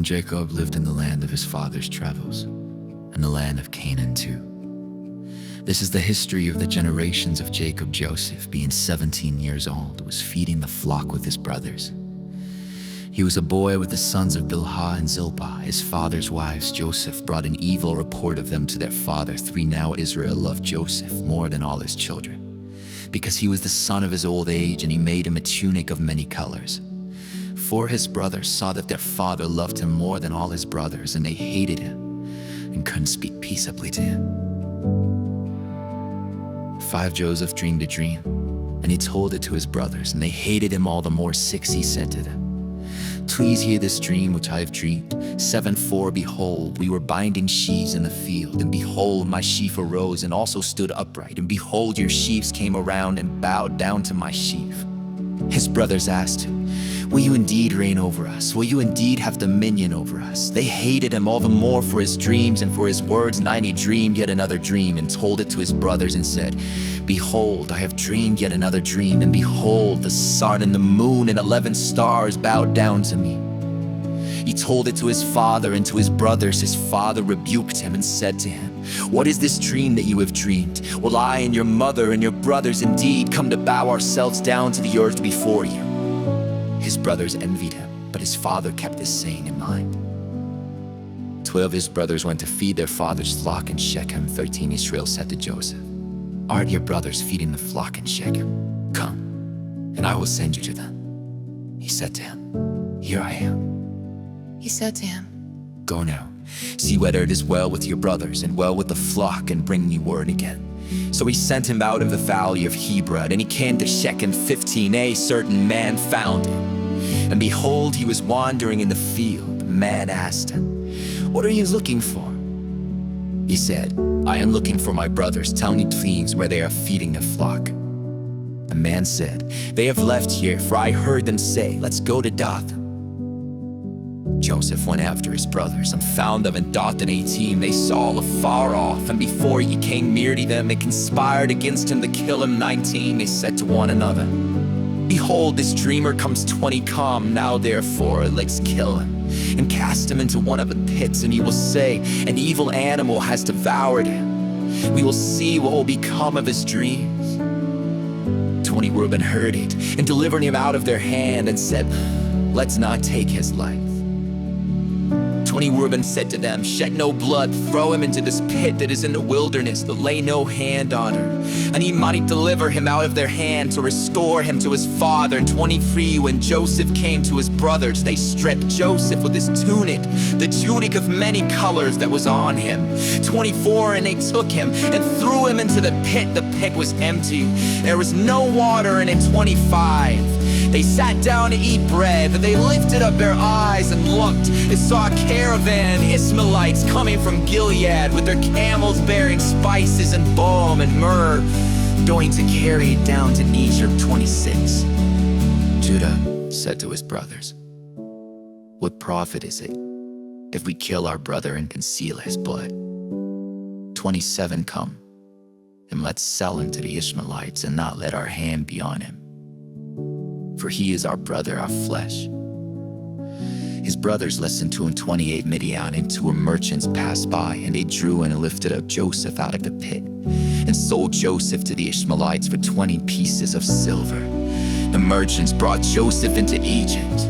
And Jacob lived in the land of his father's travels, and the land of Canaan too. This is the history of the generations of Jacob. Joseph, being 17 years old, was feeding the flock with his brothers. He was a boy with the sons of Bilhah and Zilpah, his father's wives. Joseph brought an evil report of them to their father. Now Israel loved Joseph more than all his children, because he was the son of his old age, and he made him a tunic of many colors. For his brothers saw that their father loved him more than all his brothers, and they hated him and couldn't speak peaceably to him. 5 Joseph dreamed a dream, and he told it to his brothers, and they hated him all the more. 6 He said to them, "Please hear this dream which I have dreamed." 7 For behold, we were binding sheaves in the field, and behold, my sheaf arose and also stood upright, and behold, your sheaves came around and bowed down to my sheaf. His brothers asked him, "Will you indeed reign over us? Will you indeed have dominion over us?" They hated him all the more for his dreams and for his words. 9 He dreamed yet another dream and told it to his brothers and said, "Behold, I have dreamed yet another dream, and behold, the sun and the moon and 11 stars bowed down to me." He told it to his father and to his brothers. His father rebuked him and said to him, "What is this dream that you have dreamed? Will I and your mother and your brothers indeed come to bow ourselves down to the earth before you?" His brothers envied him, but his father kept this saying in mind. 12 His brothers went to feed their father's flock in Shechem. 13 Israel said to Joseph, "Aren't your brothers feeding the flock in Shechem? Come, and I will send you to them." He said to him, "Here I am." He said to him, "Go now, see whether it is well with your brothers and well with the flock, and bring me word again." So he sent him out of the valley of Hebron, and he came to Shechem. 15 A certain man found him, and behold, he was wandering in the field. The man asked him, "What are you looking for?" He said, "I am looking for my brothers. Tell me please where they are feeding the flock." The man said, "They have left here, for I heard them say, 'Let's go to Dothan.'" Joseph went after his brothers and found them in Dothan. 18 They saw afar off, and before he came near to them, they conspired against him to kill him. 19 They said to one another, "Behold, this dreamer comes. 20 Come now therefore, let's kill him and cast him into one of the pits, and he will say, 'An evil animal has devoured him.' We will see what will become of his dreams." 20 Reuben heard it and delivered him out of their hand and said, "Let's not take his life." 20 Reuben said to them, "Shed no blood, throw him into this pit that is in the wilderness, but lay no hand on her, and he might deliver him out of their hand to restore him to his father." And 23 When Joseph came to his brothers, they stripped Joseph with his tunic, the tunic of many colors that was on him. 24 And they took him and threw him into the pit. The pit was empty, there was no water in it. 25 They sat down to eat bread, and they lifted up their eyes and looked, and saw a caravan, Ishmaelites, coming from Gilead with their camels bearing spices and balm and myrrh, going to carry it down to Egypt. 26 Judah said to his brothers, "What profit is it if we kill our brother and conceal his blood? 27 Come, and let's sell him to the Ishmaelites, and not let our hand be on him, for he is our brother, our flesh." His brothers listened to him. 28 Midian and 2 merchants passed by, and they drew and lifted up Joseph out of the pit, and sold Joseph to the Ishmaelites for 20 pieces of silver. The merchants brought Joseph into Egypt.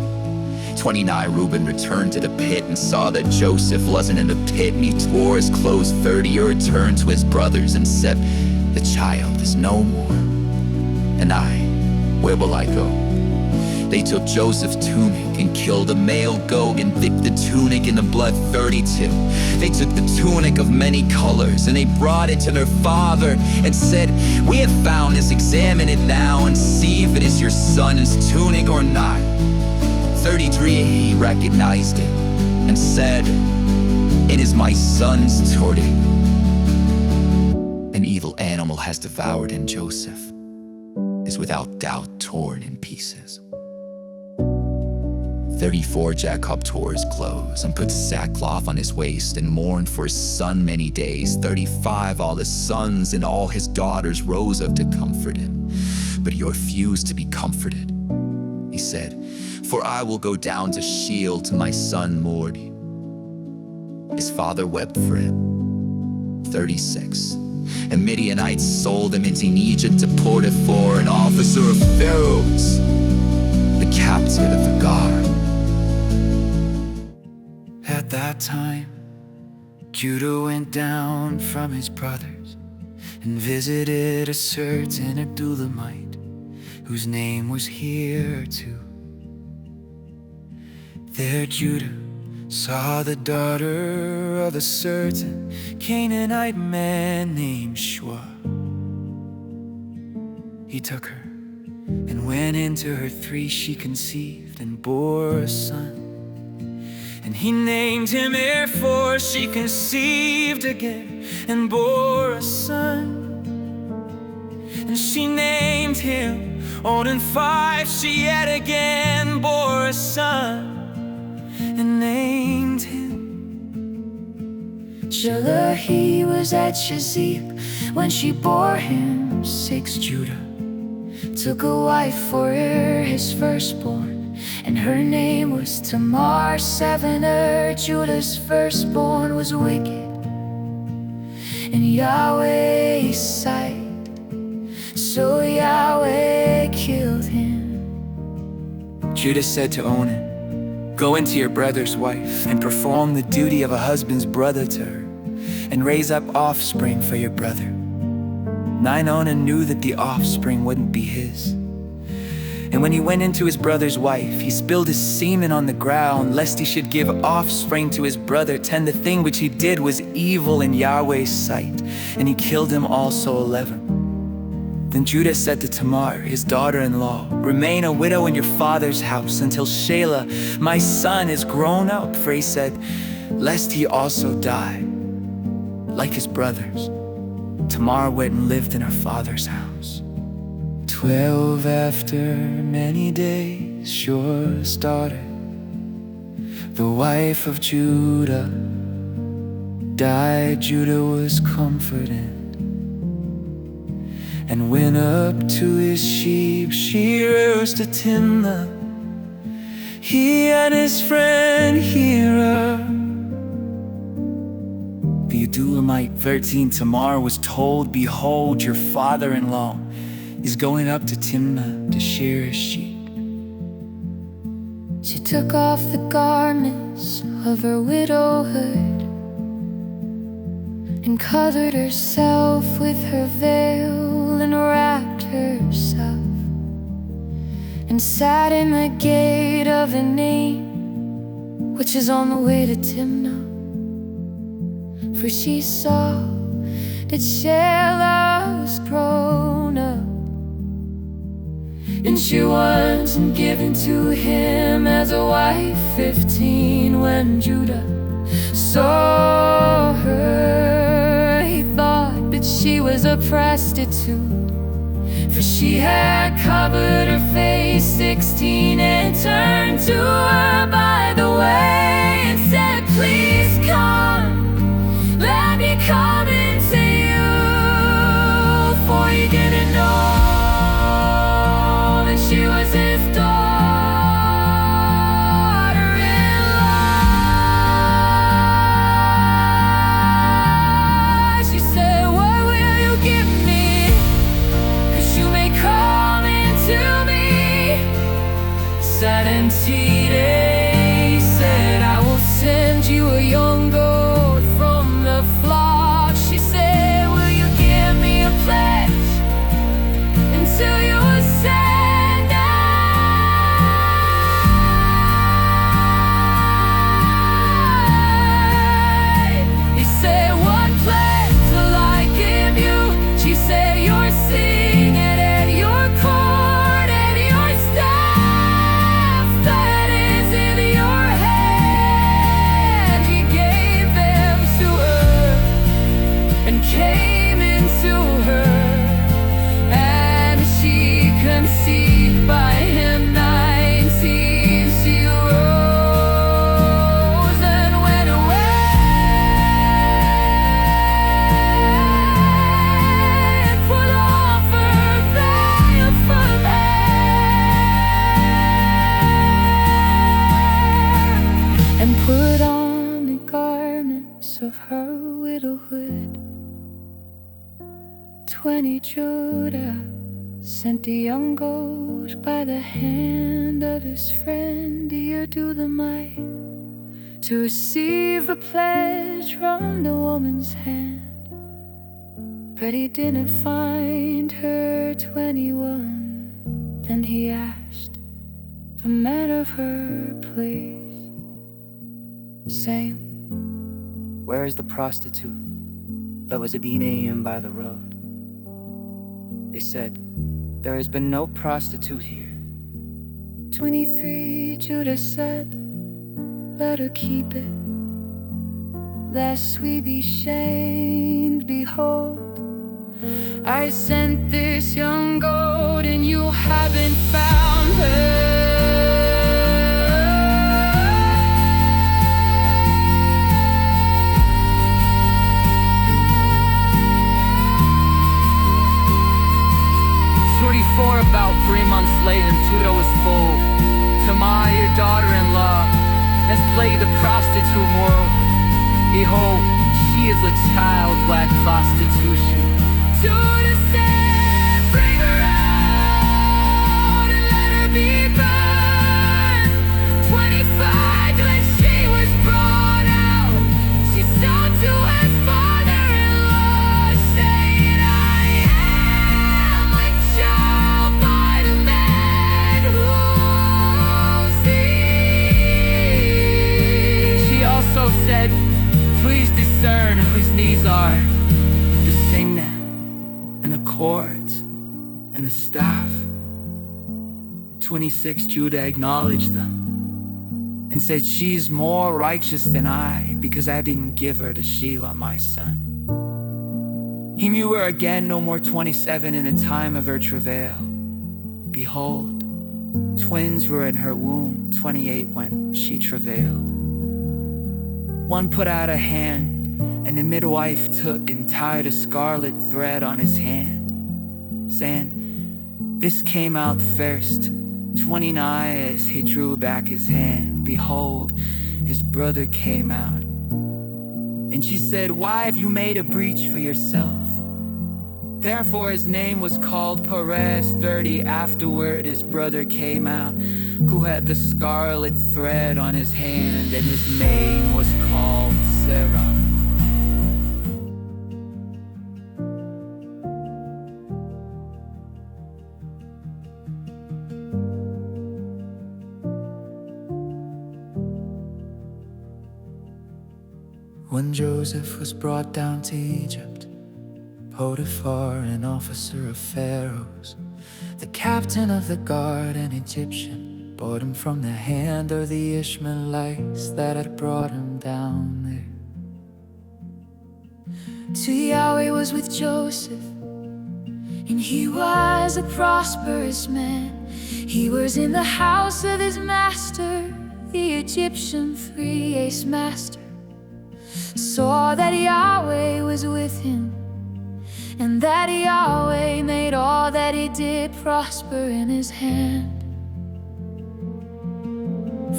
29 Reuben returned to the pit and saw that Joseph wasn't in the pit, and he tore his clothes. 30 He returned to his brothers and said, "The child is no more, and where will I go?" They took Joseph's tunic and killed a male goat and dipped the tunic in the blood. 32 They took the tunic of many colors, and they brought it to their father and said, "We have found this. Examine it now and see if it is your son's tunic or not." 33 He recognized it and said, "It is my son's tunic. An evil animal has devoured him. Joseph is without doubt torn in pieces." 34 Jacob tore his clothes and put sackcloth on his waist and mourned for his son many days. 35 All his sons and all his daughters rose up to comfort him, but he refused to be comforted. He said, for I will go down to Sheol to my son Mordi." His father wept for him. 36. And Midianites sold him into Egypt to Potiphar, an officer of Pharaoh's, the captain of the guard. At that time, Judah went down from his brothers and visited a certain Adullamite, whose name was Here too. There Judah saw the daughter of a certain Canaanite man named Shua. He took her, and when into her 3 she conceived and bore a son. And he named him Er, for she conceived again and bore a son. And she named him On, 5 she yet again bore a son, and named him Shelah. He was at Shezib when she bore him 6. Judah took a wife for her, his firstborn, and her name was Tamar. 7. Judah's firstborn was wicked in Yahweh's sight, so Yahweh killed him. Judah said to Onan, "Go into your brother's wife and perform the duty of a husband's brother to her, and raise up offspring for your brother." Onan knew that the offspring wouldn't be his. And when he went into his brother's wife, he spilled his semen on the ground, lest he should give offspring to his brother. 10. The thing which he did was evil in Yahweh's sight, and he killed him also. 11. Then Judah said to Tamar, his daughter-in-law, "Remain a widow in your father's house until Shelah, my son, is grown up." For he said, lest he also die like his brothers. Tamar went and lived in her father's house. 12. After many days, Shua's daughter, the wife of Judah, died. Judah was comforted and went up to his sheep shearers to Timnah, he and his friend Hira. The Adullamite. 13. Tamar was told, "Behold, your father-in-law is going up to Timnah to shear his sheep." She took off the garments of her widowhood and covered herself with her veil and wrapped herself, and sat in the gate of Enaim, which is on the way to Timnah. For she saw that Shelah was grown up, and she wasn't given to him as a wife. 15. When Judah saw her, he thought that she was a prostitute, for she had covered her face. 16. And turned to her by the way and said, "Please come, let me come into you." For he didn't know that she was his daughter-in-law. She said, "What will you give me, 'cause you may come into me?" 17. He said, "I will send you a young goat years of her widowhood. 20 Judah sent a young goat by the hand of his friend, ear to the might, to receive a pledge from the woman's hand. But he didn't find her 21. Then he asked the man of her place, saying, "Where is the prostitute that was at Enaim by the road?" They said, "There has been no prostitute here." 23 Judah said, "Let her keep it, lest we be shamed. Behold, I sent this young goat, and you haven't found her." About 3 months later, Judah was full. Tamar, your daughter-in-law, has played the prostitute moral. Behold, she is a child like prostitution. Judah said, "Bring her out and let her be burned." 25, when she was brought out, she sold to her father-in-law, saying, "I am a child by the man who sees." She also said, "Please discern whose knees are the signet and the cords and the staff." 26 Judah acknowledged them and said, "She's more righteous than I, because I didn't give her to Shelah my son." He knew her again no more 27 in the time of her travail. Behold, twins were in her womb, 28 when she travailed. One put out a hand, and the midwife took and tied a scarlet thread on his hand, saying, "This came out first." 29 as he drew back his hand, behold, his brother came out. And she said, "Why have you made a breach for yourself?" Therefore his name was called Perez. 30 afterward his brother came out, who had the scarlet thread on his hand, and his name was called Sarah. When Joseph was brought down to Egypt, Potiphar, an officer of Pharaoh's, the captain of the guard, an Egyptian, bought him from the hand of the Ishmaelites that had brought him down there. To Yahweh was with Joseph, and he was a prosperous man. He was in the house of his master, the Egyptian free-ace master. Saw that Yahweh was with him, and that Yahweh made all that he did prosper in his hand.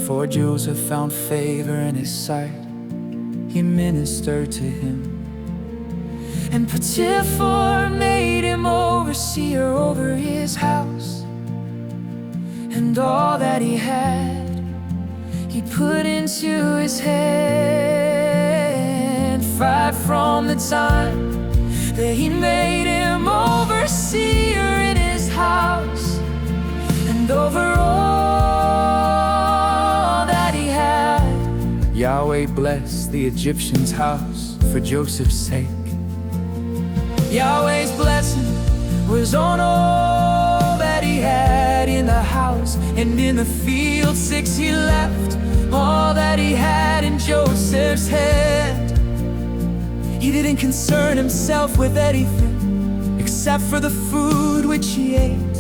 For Joseph found favor in his sight, he ministered to him. And Potiphar made him overseer over his house, and all that he had he put into his hand. Right from the time that he made him overseer in his house, and over all that he had, Yahweh blessed the Egyptian's house for Joseph's sake. Yahweh's blessing was on all that he had in the house, and in the field 6 he left all that he had in Joseph's hand. He didn't concern himself with anything except for the food which he ate.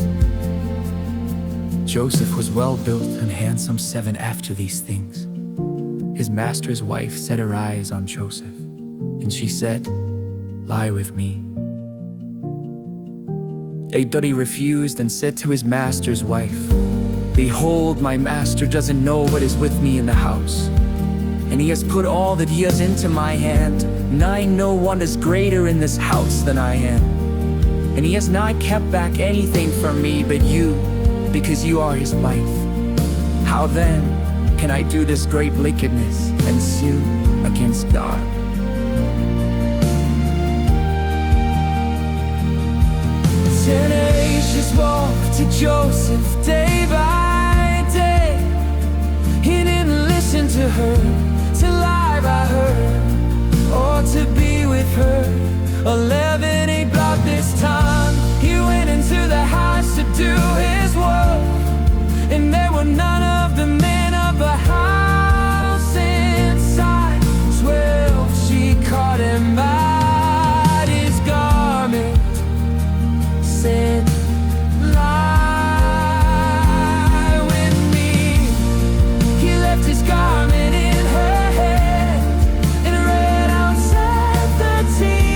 Joseph was well built and handsome 7 after these things. His master's wife set her eyes on Joseph, and she said, "Lie with me." But he refused and said to his master's wife, "Behold, my master doesn't know what is with me in the house." and he has put all that he has into my hand. And I know one is greater in this house than I am. And he has not kept back anything from me but you, because you are his wife. How then can I do this great wickedness and sin against God? Tenacious walked to Joseph day by day. He didn't listen to her, to lie by her, or to be with her. 11 about this time, he went into the house to do his work, and there were none of the men of the house inside. 12, she caught him by his garment, said, "Lie with me." He left his garment in her hand and read outside 13.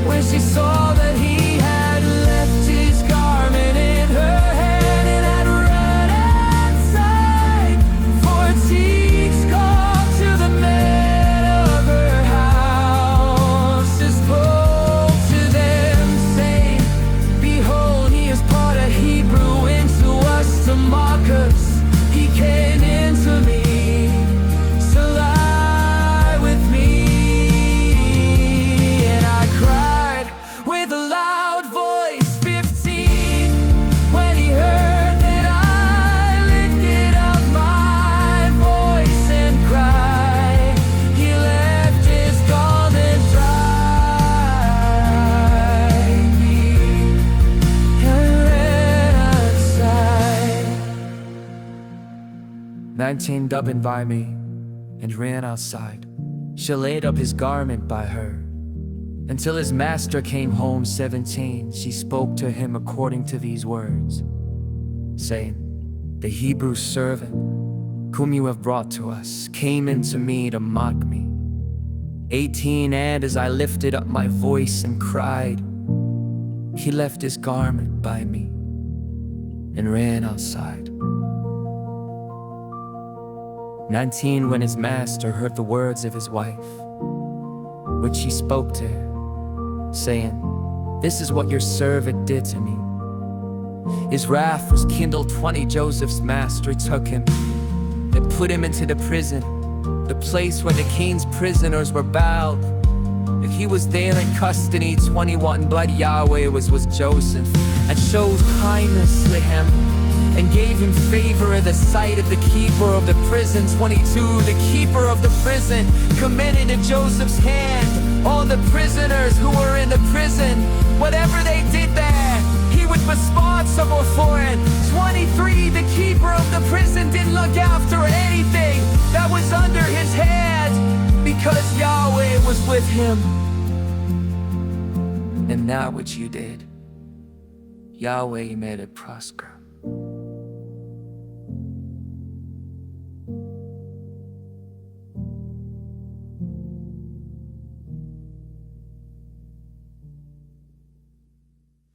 When she saw that he had left his garment in her hand and had run outside 14, called to the men of her house and spoke to them, saying, "Behold, he has brought a Hebrew into us to mock us. He came into me, so lie with me." And I cried with a loud voice, 15, when he heard that I lifted up my voice and cried. He left his garment dry me and ran outside. 19 dubbing by me and ran outside. She laid up his garment by her until his master came home. 17, she spoke to him according to these words, saying, "The Hebrew servant whom you have brought to us came into me to mock me." 18, and as I lifted up my voice and cried, he left his garment by me and ran outside. 19, when his master heard the words of his wife, which she spoke to him, saying, "This is what your servant did to me," his wrath was kindled. 20, Joseph's master took him and put him into the prison, the place where the king's prisoners were bound. And he was there in custody. 21, but Yahweh was with Joseph and showed kindness to him and gave him favor in the sight of the keeper of the prison. 22, the keeper of the prison committed to Joseph's hand all the prisoners who were in the prison. Whatever they did there, he was responsible for it. 23, the keeper of the prison didn't look after anything that was under his hand, because Yahweh was with him. And now what you did, Yahweh made it prosper.